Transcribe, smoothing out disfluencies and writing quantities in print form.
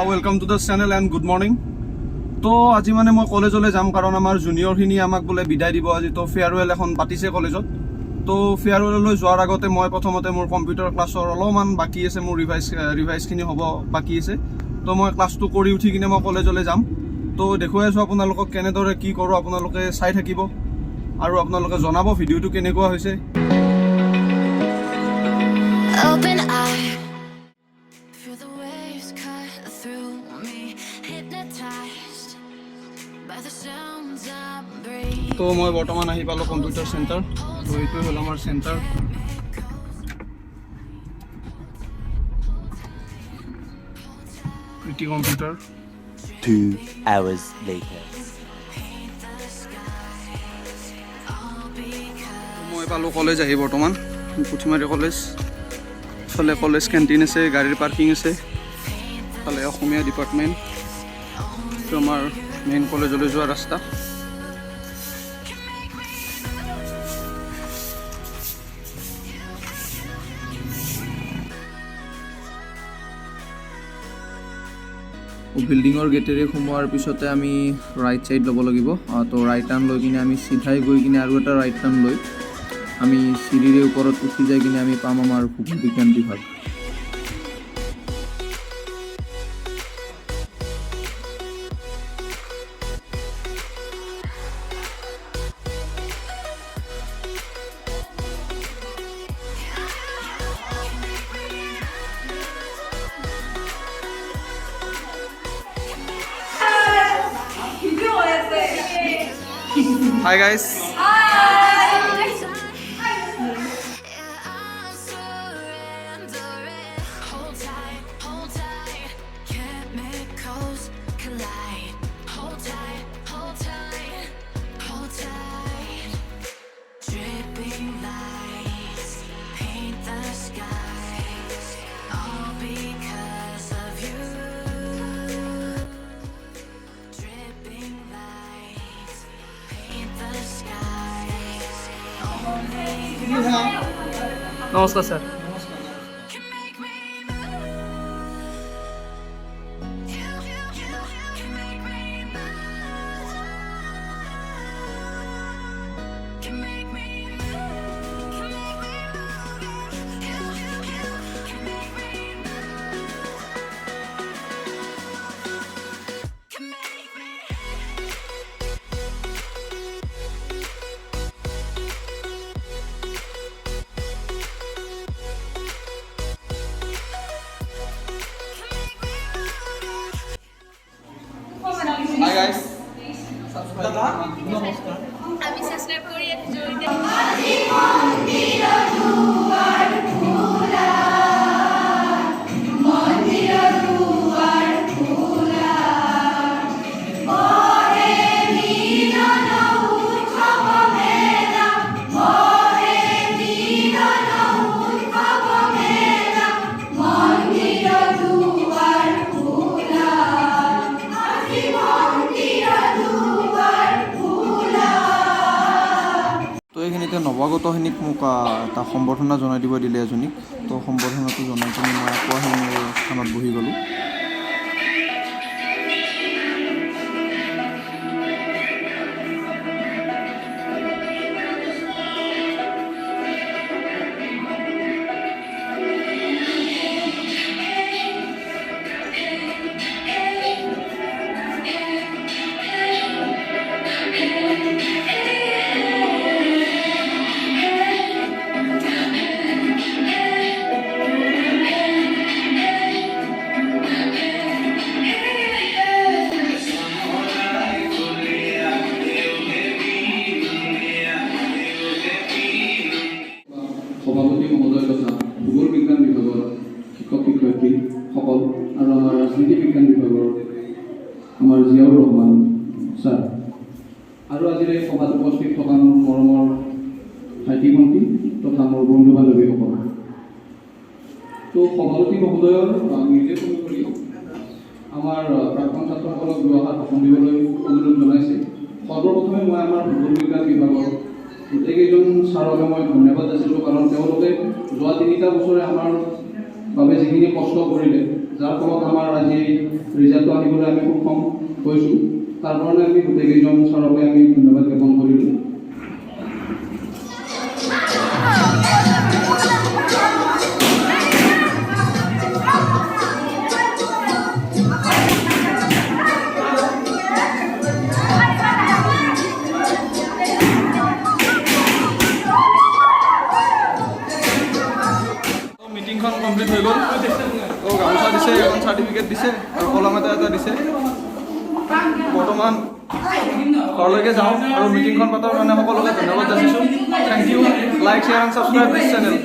Welcome to the channel and good morning. তো আজি মানে মই কলেজলৈ যাম কাৰণ আমাৰ জুনিয়ৰখিনি আমাক বোলে বিদায় দিব আজি। তো ফেয়াৰৱেল এখন পাতিছে কলেজত। তো ফেয়াৰৱেললৈ যোৱাৰ আগতে মই প্ৰথমতে মোৰ কম্পিউটাৰ ক্লাছৰ অলপমান বাকী আছে, মোৰ ৰিভাইজখিনি হ'ব বাকী আছে। তো মই ক্লাছটো কৰি উঠি কিনে মই কলেজলৈ যাম। তো দেখুৱাই আছোঁ আপোনালোকক কেনেদৰে কি কৰোঁ, আপোনালোকে চাই থাকিব আৰু আপোনালোকে জনাব ভিডিঅ'টো কেনেকুৱা হৈছে। Open eye, feel the waves cut through me, hypnotized by the sounds I breathe. তো মই বৰ্তমান আহি পালোঁ কম্পিউটাৰ চেণ্টাৰ। তো এইটোৱে হ'ল আমাৰ চেণ্টাৰ। প্ৰীতি কম্পিউটাৰ। 2 hours later. মই পালোঁ কলেজ আহি বৰ্তমান, পুথিমাৰী কলেজ। ফালে কলেজ কেণ্টিন আছে, গাড়ীৰ পাৰ্কিং আছে। ফালে অসমীয়া ডিপাৰ্টমেণ্ট, এইটো আমাৰ মেইন কলেজলৈ যোৱা ৰাস্তা। বিল্ডিঙৰ গেটেৰে সোমোৱাৰ পিছতে আমি ৰাইট ছাইড ল'ব লাগিব। তো ৰাইট টাৰ্ণ লৈ কিনে আমি চিধাই গৈ কিনে আৰু এটা ৰাইট টাৰ্ণ লৈ আমি চিৰিৰে ওপৰত উঠি যাই কিনে আমি পাম আমাৰ ভূগোল বিজ্ঞান বিভাগ। Hi guys. নমস্কাৰ স্যাৰ। Hi guys. আমি সাবস্ক্ৰাইব কৰি এত জলদি তো এইখিনিতে নৱাগতখিনিক মোক এটা সম্বৰ্ধনা জনাই দিব দিলে এজনীক। তো সম্বৰ্ধনাটো জনাই কিনে মই আকৌ আহি মোৰ স্থানত বহি গ'লোঁ। সভাপতি মহোদয় তথা ভূগোল বিজ্ঞান বিভাগৰ শিক্ষক শিক্ষয়িত্ৰীসকল আৰু আমাৰ ৰাজনীতি বিজ্ঞান বিভাগৰ আমাৰ জিয়াউৰ ৰহমান ছাৰ আৰু আজিৰ এই সভাত উপস্থিত থকা মোৰ মৰমৰ ভাইটি ভণ্টি তথা মোৰ বন্ধু বান্ধৱীসকল। তো সভাপতি মহোদয়ৰ নিৰ্দেশ অনুসৰি আমাৰ প্ৰাক্তন ছাত্ৰসকলক দুআষাৰ ভাষণ দিবলৈ অনুৰোধ জনাইছে। সৰ্বপ্ৰথমে মই আমাৰ ভূগোল বিজ্ঞান বিভাগৰ গোটেইকেইজন ছাৰকে মই ধন্যবাদ যাচিছোঁ, কাৰণ তেওঁলোকে যোৱা 3টা বছৰে আমাৰ বাবে যিখিনি কষ্ট কৰিলে, যাৰ ফলত আমাৰ আজি ৰিজাল্টটো আহিবলৈ আমি সক্ষম হৈছোঁ। তাৰ কাৰণে আমি গোটেইকেইজন ছাৰকে আমি ধন্যবাদ জ্ঞাপন কৰিলোঁ। মিটিংখন কমপ্লিট হৈ গ'ল। তো গামোচা দিছে, এখন চাৰ্টিফিকেট দিছে আৰু কলম এটা দিছে। বৰ্তমান ঘৰলৈকে যাওঁ আৰু মিটিংখন পতাৰ কাৰণে সকলোকে ধন্যবাদ যাচিছোঁ। Thank you. Like, share and subscribe this channel.